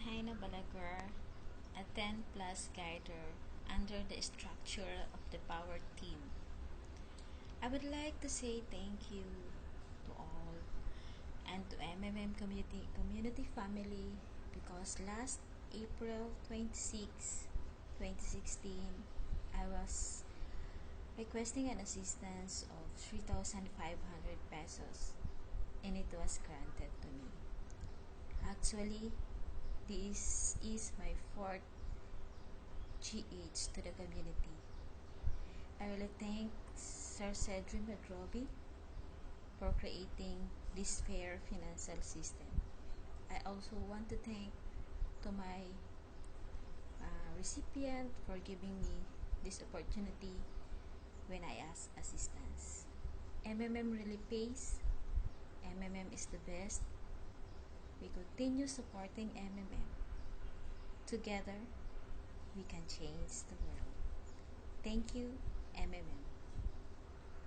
Haina Balaguer, a 10 plus guider under the structure of the Power Team. I would like to say thank you to all and to MMM community family because last April 26, 2016, I was requesting an assistance of 3,500 pesos and it was granted to me. Actually, this is my fourth GH to the community. I really thank Sir Cedric Madrobi for creating this fair financial system. I also want to thank to my recipient for giving me this opportunity when I ask assistance. MMM really pays. MMM is the best. We continue supporting MMM. Together, we can change the world. Thank you, MMM.